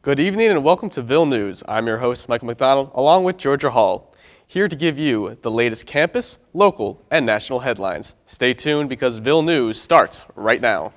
Good evening and welcome to Ville News. I'm your host, Michael MacDonald, along with Georgea Hall, here to give you the latest campus, local, and national headlines. Stay tuned because Ville News starts right now.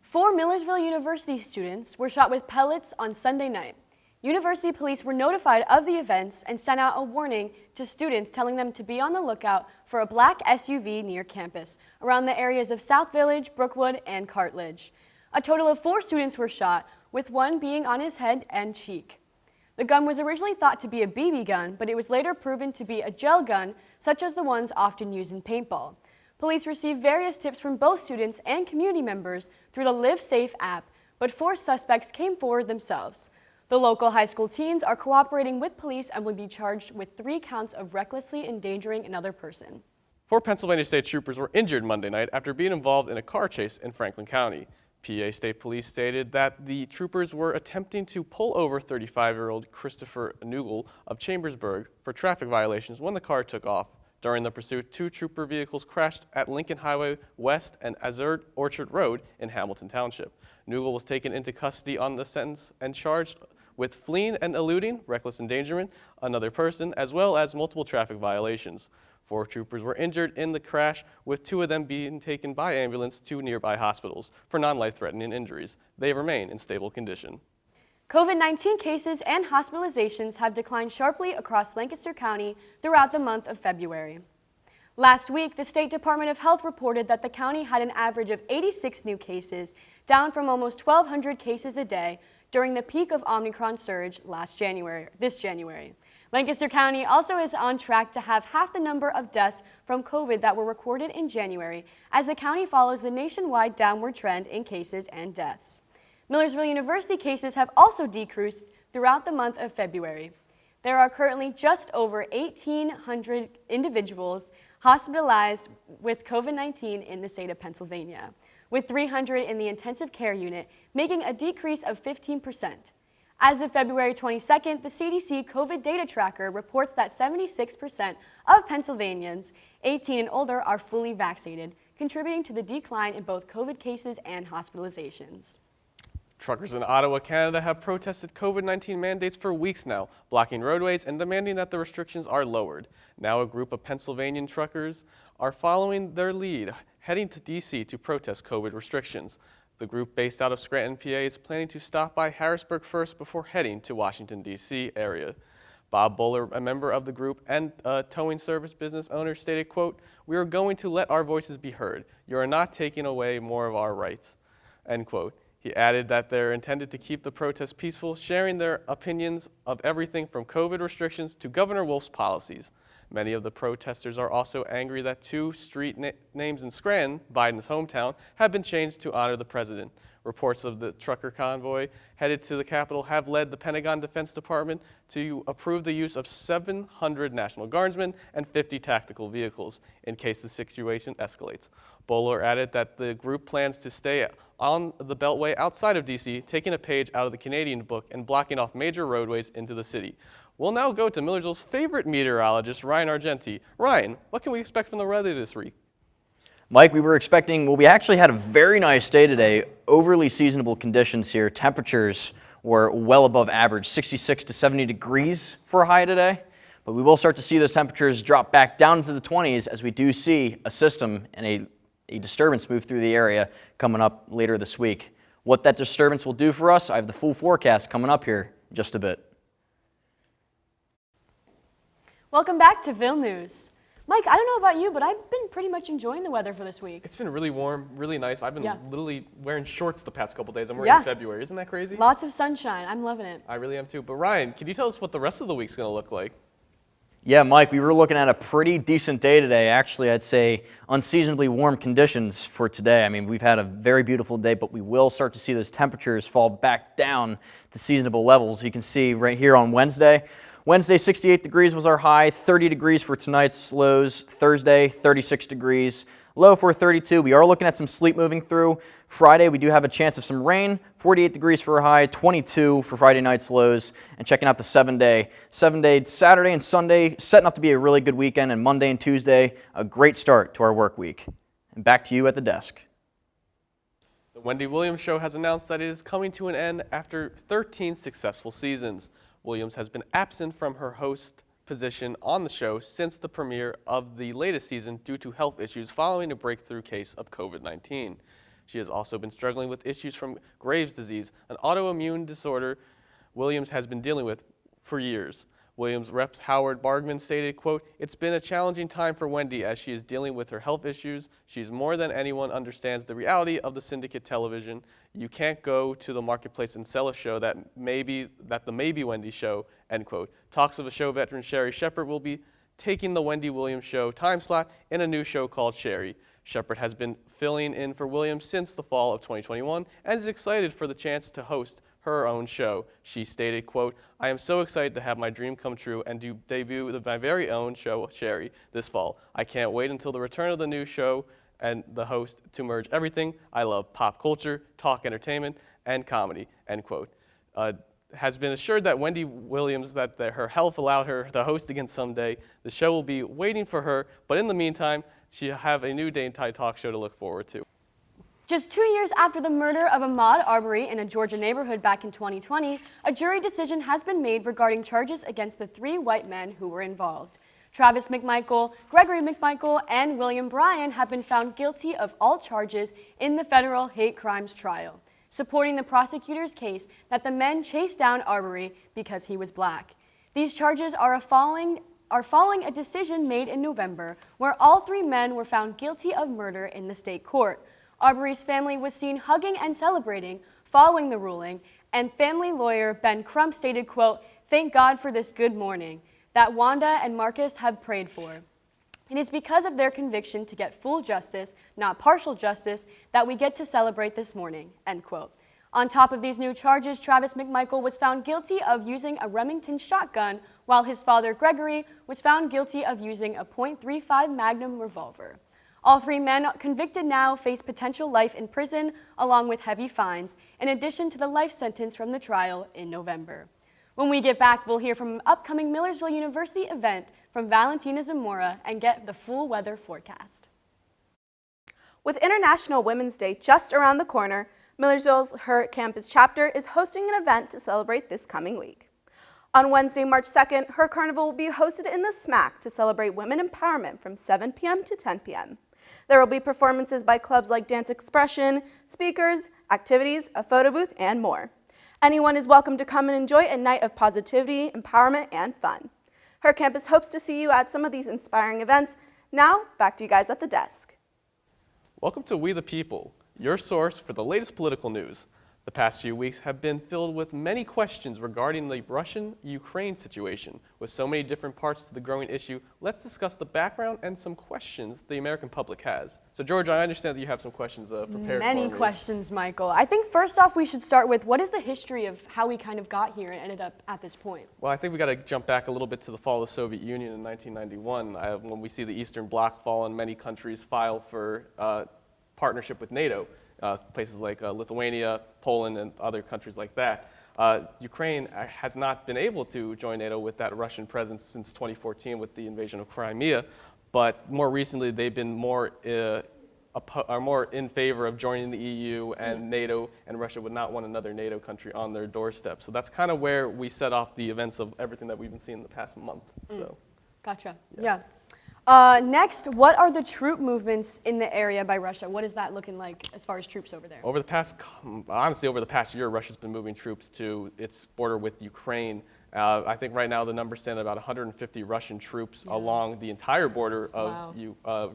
Four Millersville University students were shot with pellets on Sunday night. University police were notified of the events and sent out a warning to students telling them to be on the lookout for a black SUV near campus, around the areas of South Village, Brookwood, and Cartledge. A total of 4 students were shot, with one being on his head and cheek. The gun was originally thought to be a BB gun, but it was later proven to be a gel gun, such as the ones often used in paintball. Police received various tips from both students and community members through the Live Safe app, but 4 suspects came forward themselves. The local high school teens are cooperating with police and will be charged with 3 counts of recklessly endangering another person. 4 Pennsylvania State troopers were injured Monday night after being involved in a car chase in Franklin County. PA State Police stated that the troopers were attempting to pull over 35-year-old Christopher Nugel of Chambersburg for traffic violations when the car took off. During the pursuit, 2 trooper vehicles crashed at Lincoln Highway West and Azure Orchard Road in Hamilton Township. Nugel was taken into custody on the sentence and charged with fleeing and eluding, reckless endangerment, another person, as well as multiple traffic violations. 4 troopers were injured in the crash, with 2 of them being taken by ambulance to nearby hospitals for non-life-threatening injuries. They remain in stable condition. COVID-19 cases and hospitalizations have declined sharply across Lancaster County throughout the month of February. Last week, the State Department of Health reported that the county had an average of 86 new cases, down from almost 1,200 cases a day during the peak of Omicron surge this January. Lancaster County also is on track to have half the number of deaths from COVID that were recorded in January, as the county follows the nationwide downward trend in cases and deaths. Millersville University cases have also decreased throughout the month of February. There are currently just over 1,800 individuals hospitalized with COVID-19 in the state of Pennsylvania, with 300 in the intensive care unit, making a decrease of 15%. As of February 22nd, the CDC COVID data tracker reports that 76% of Pennsylvanians 18 and older are fully vaccinated, contributing to the decline in both COVID cases and hospitalizations. Truckers in Ottawa, Canada have protested COVID-19 mandates for weeks now, blocking roadways and demanding that the restrictions are lowered. Now a group of Pennsylvanian truckers are following their lead, heading to D.C. to protest COVID restrictions. The group, based out of Scranton, PA, is planning to stop by Harrisburg first before heading to Washington, D.C. area. Bob Buller, a member of the group and a towing service business owner, stated, quote, "We are going to let our voices be heard. You are not taking away more of our rights," end quote. He added that they're intended to keep the protests peaceful, sharing their opinions of everything from COVID restrictions to Governor Wolf's policies. Many of the protesters are also angry that 2 street names in Scranton, Biden's hometown, have been changed to honor the president. Reports of the trucker convoy headed to the Capitol have led the Pentagon Defense Department to approve the use of 700 National Guardsmen and 50 tactical vehicles in case the situation escalates. Bowler added that the group plans to stay on the Beltway outside of D.C., taking a page out of the Canadian book and blocking off major roadways into the city. We'll now go to Millersville's favorite meteorologist, Ryan Argenti. Ryan, what can we expect from the weather this week? Mike, we actually had a very nice day today. Overly seasonable conditions here. Temperatures were well above average, 66 to 70 degrees for a high today. But we will start to see those temperatures drop back down into the 20s as we do see a system and a disturbance move through the area coming up later this week. What that disturbance will do for us, I have the full forecast coming up here in just a bit. Welcome back to Ville News. Mike, I don't know about you, but I've been pretty much enjoying the weather for this week. It's been really warm, really nice. I've been literally wearing shorts the past couple days, and we're in February. Isn't that crazy? Lots of sunshine. I'm loving it. I really am too. But Ryan, can you tell us what the rest of the week's going to look like? Yeah, Mike, we were looking at a pretty decent day today. Actually, I'd say unseasonably warm conditions for today. I mean, we've had a very beautiful day, but we will start to see those temperatures fall back down to seasonable levels. You can see right here on Wednesday. Wednesday, 68 degrees was our high, 30 degrees for tonight's lows. Thursday, 36 degrees. Low for 32. We are looking at some sleet moving through. Friday, we do have a chance of some rain. 48 degrees for a high, 22 for Friday night's lows. And checking out the 7-day. 7-day Saturday and Sunday, setting up to be a really good weekend. And Monday and Tuesday, a great start to our work week. And back to you at the desk. The Wendy Williams Show has announced that it is coming to an end after 13 successful seasons. Williams has been absent from her host position on the show since the premiere of the latest season due to health issues following a breakthrough case of COVID-19. She has also been struggling with issues from Graves' disease, an autoimmune disorder Williams has been dealing with for years. Williams Reps Howard Bargman stated, quote, "It's been a challenging time for Wendy as she is dealing with her health issues. She's more than anyone understands the reality of the syndicate television. You can't go to the marketplace and sell a show that the Maybe Wendy show," end quote. Talks of a show veteran Sherry Shepard will be taking the Wendy Williams Show time slot in a new show called Sherry. Shepard has been filling in for Williams since the fall of 2021 and is excited for the chance to host her own show. She stated, quote, "I am so excited to have my dream come true and to debut my very own show, Sherry, this fall. I can't wait until the return of the new show and the host to merge everything I love, pop culture, talk entertainment, and comedy," end quote. Has been assured that Wendy Williams, that her health allowed her to host again someday. The show will be waiting for her, but in the meantime, she'll have a new daytime talk show to look forward to. Just 2 years after the murder of Ahmaud Arbery in a Georgia neighborhood back in 2020, a jury decision has been made regarding charges against the 3 white men who were involved. Travis McMichael, Gregory McMichael, and William Bryan have been found guilty of all charges in the federal hate crimes trial, supporting the prosecutor's case that the men chased down Arbery because he was black. These charges are following a decision made in November where all 3 men were found guilty of murder in the state court. Arbery's family was seen hugging and celebrating following the ruling, and family lawyer Ben Crump stated, quote, "Thank God for this good morning that Wanda and Marcus have prayed for. It is because of their conviction to get full justice, not partial justice, that we get to celebrate this morning," end quote. On top of these new charges, Travis McMichael was found guilty of using a Remington shotgun, while his father, Gregory, was found guilty of using a .35 Magnum revolver. All 3 men convicted now face potential life in prison, along with heavy fines, in addition to the life sentence from the trial in November. When we get back, we'll hear from an upcoming Millersville University event from Valentina Zamora and get the full weather forecast. With International Women's Day just around the corner, Millersville's HerCampus chapter is hosting an event to celebrate this coming week. On Wednesday, March 2nd, HerCarnival will be hosted in the SMAC to celebrate women empowerment from 7 p.m. to 10 p.m. There will be performances by clubs like Dance Expression, speakers, activities, a photo booth, and more. Anyone is welcome to come and enjoy a night of positivity, empowerment, and fun. HerCampus hopes to see you at some of these inspiring events. Now, back to you guys at the desk. Welcome to We the People, your source for the latest political news. The past few weeks have been filled with many questions regarding the Russian-Ukraine situation. With so many different parts to the growing issue, let's discuss the background and some questions the American public has. So, Georgia, I understand that you have some questions prepared for me. Many questions, Michael. I think first off, we should start with what is the history of how we kind of got here and ended up at this point? Well, I think we got to jump back a little bit to the fall of the Soviet Union in 1991, when we see the Eastern Bloc fall and many countries file for partnership with NATO. Places like Lithuania, Poland, and other countries like that. Ukraine has not been able to join NATO with that Russian presence since 2014 with the invasion of Crimea, but more recently they've been more in favor of joining the EU and NATO, and Russia would not want another NATO country on their doorstep. So that's kind of where we set off the events of everything that we've been seeing in the past month. So, Gotcha. Yeah. Next, what are the troop movements in the area by Russia? What is that looking like as far as troops over there? Honestly, over the past year, Russia's been moving troops to its border with Ukraine I think right now the numbers stand at about 150 Russian troops along the entire border of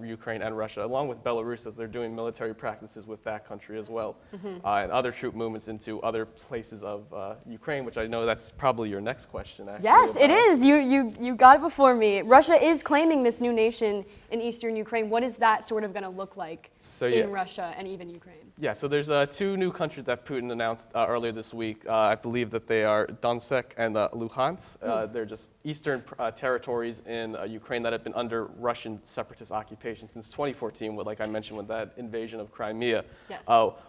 Ukraine and Russia, along with Belarus, as they're doing military practices with that country as well, and other troop movements into other places of Ukraine, which I know that's probably your next question, actually. Yes, it is. You got it before me. Russia is claiming this new nation in eastern Ukraine. What is that sort of going to look like in Russia and even Ukraine? Yeah, so there's two new countries that Putin announced earlier this week. I believe that they are Donetsk and Luhansk. They're just eastern territories in Ukraine that have been under Russian separatist occupation since 2014, like I mentioned with that invasion of Crimea. Yes.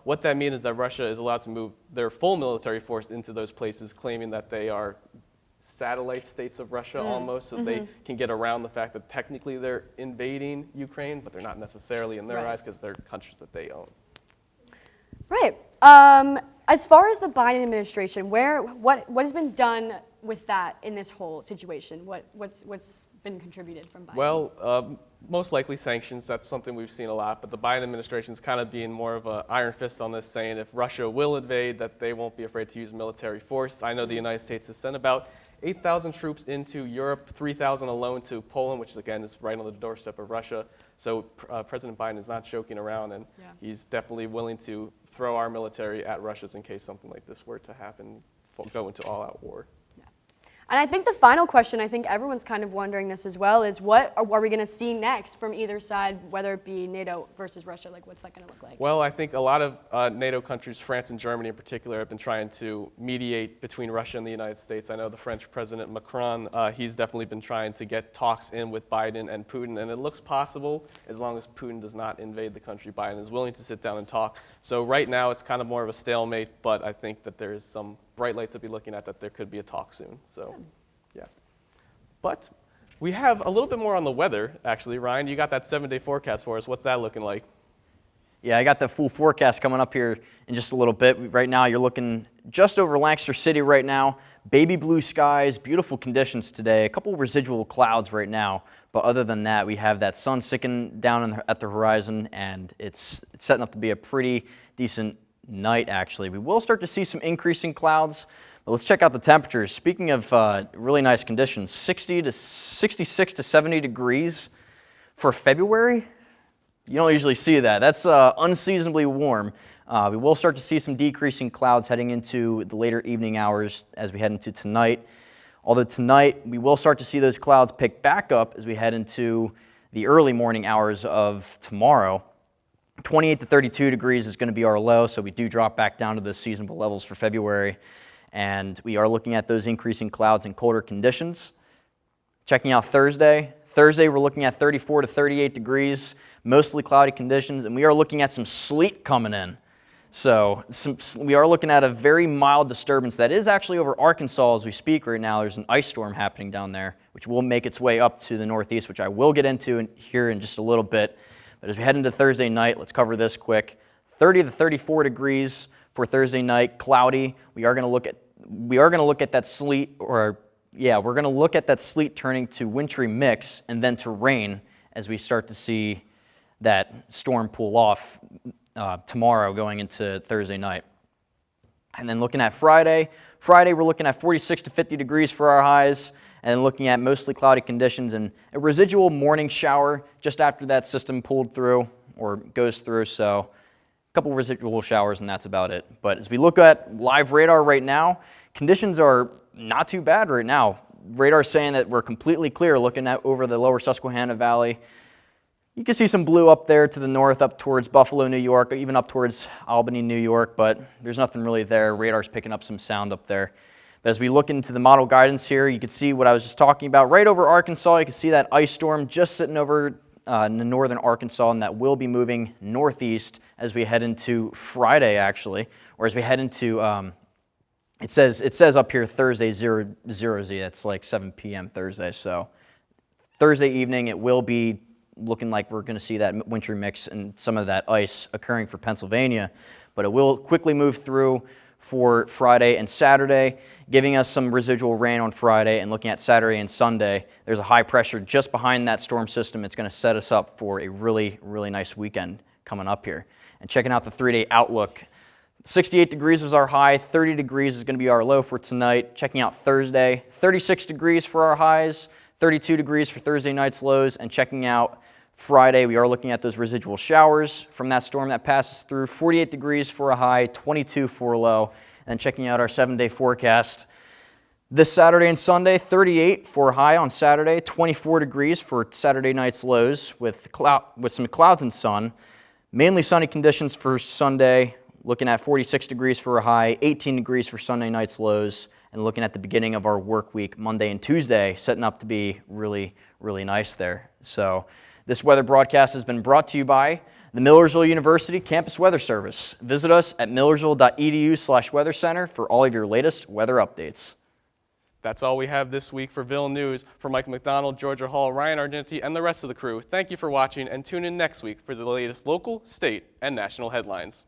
What that means is that Russia is allowed to move their full military force into those places, claiming that they are satellite states of Russia almost, so they can get around the fact that technically they're invading Ukraine, but they're not necessarily in their eyes because they're countries that they own. Right. As far as the Biden administration, what has been done with that in this whole situation? What's been contributed from Biden? Well, most likely sanctions. That's something we've seen a lot. But the Biden administration is kind of being more of an iron fist on this, saying if Russia will invade, that they won't be afraid to use military force. I know the United States has sent about 8,000 troops into Europe, 3,000 alone to Poland, which again is right on the doorstep of Russia. So President Biden is not joking around, and he's definitely willing to throw our military at Russia's in case something like this were to happen, go into all-out war. And I think the final question, I think everyone's kind of wondering this as well, is what are we going to see next from either side, whether it be NATO versus Russia? Like, what's that going to look like? Well, I think a lot of NATO countries, France and Germany in particular, have been trying to mediate between Russia and the United States. I know the French President Macron, he's definitely been trying to get talks in with Biden and Putin, and it looks possible as long as Putin does not invade the country. Biden is willing to sit down and talk. So right now it's kind of more of a stalemate, but I think that there is some bright light to be looking at that there could be a talk soon. So, yeah. But we have a little bit more on the weather, actually. Ryan, you got that 7-day forecast for us. What's that looking like? Yeah, I got the full forecast coming up here in just a little bit. Right now, you're looking just over Lancaster City right now. Baby blue skies, beautiful conditions today. A couple residual clouds right now. But other than that, we have that sun sinking down at the horizon, and it's setting up to be a pretty decent night, actually. We will start to see some increasing clouds, but let's check out the temperatures. Speaking of really nice conditions, 66 to 70 degrees for February. You don't usually see that. That's unseasonably warm. We will start to see some decreasing clouds heading into the later evening hours as we head into tonight. Although tonight, we will start to see those clouds pick back up as we head into the early morning hours of tomorrow. 28 to 32 degrees is going to be our low, so we do drop back down to the seasonable levels for February. And we are looking at those increasing clouds and colder conditions. Checking out Thursday. Thursday, we're looking at 34 to 38 degrees, mostly cloudy conditions, and we are looking at some sleet coming in. So we are looking at a very mild disturbance that is actually over Arkansas as we speak right now. There's an ice storm happening down there, which will make its way up to the northeast, which I will get into here in just a little bit. But as we head into Thursday night, let's cover this quick. 30 to 34 degrees for Thursday night, cloudy. We are going to look at that sleet, we're going to look at that sleet turning to wintry mix and then to rain as we start to see that storm pull off tomorrow going into Thursday night. And then looking at Friday, we're looking at 46 to 50 degrees for our highs, and then looking at mostly cloudy conditions and a residual morning shower just after that system pulled through or goes through. So a couple residual showers, and that's about it. But as we look at live radar right now, conditions are not too bad right now. Radar's saying that we're completely clear looking at over the lower Susquehanna Valley. You can see some blue up there to the north, up towards Buffalo, New York, even up towards Albany, New York, but there's nothing really there. Radar's picking up some sound up there. But as we look into the model guidance here, you can see what I was just talking about. Right over Arkansas, you can see that ice storm just sitting over northern Arkansas, and that will be moving northeast as we head into Friday, actually, or as we head into, it says up here Thursday 0Z, that's like 7 p.m. Thursday. So Thursday evening, it will be looking like we're going to see that wintry mix and some of that ice occurring for Pennsylvania, but it will quickly move through for Friday and Saturday, giving us some residual rain on Friday. And looking at Saturday and Sunday, there's a high pressure just behind that storm system. It's going to set us up for a really, really nice weekend coming up here. And checking out the 3-day outlook, 68 degrees was our high, 30 degrees is going to be our low for tonight. Checking out Thursday, 36 degrees for our highs, 32 degrees for Thursday night's lows, and checking out Friday, we are looking at those residual showers from that storm that passes through, 48 degrees for a high, 22 for a low, and checking out our 7-day forecast. This Saturday and Sunday, 38 for a high on Saturday, 24 degrees for Saturday night's lows with some clouds and sun. Mainly sunny conditions for Sunday, looking at 46 degrees for a high, 18 degrees for Sunday night's lows, and looking at the beginning of our work week, Monday and Tuesday, setting up to be really, really nice there. So this weather broadcast has been brought to you by the Millersville University Campus Weather Service. Visit us at millersville.edu/weather center for all of your latest weather updates. That's all we have this week for Ville News. For Mike MacDonald, Georgea Hall, Ryan Argenti, and the rest of the crew, thank you for watching, and tune in next week for the latest local, state, and national headlines.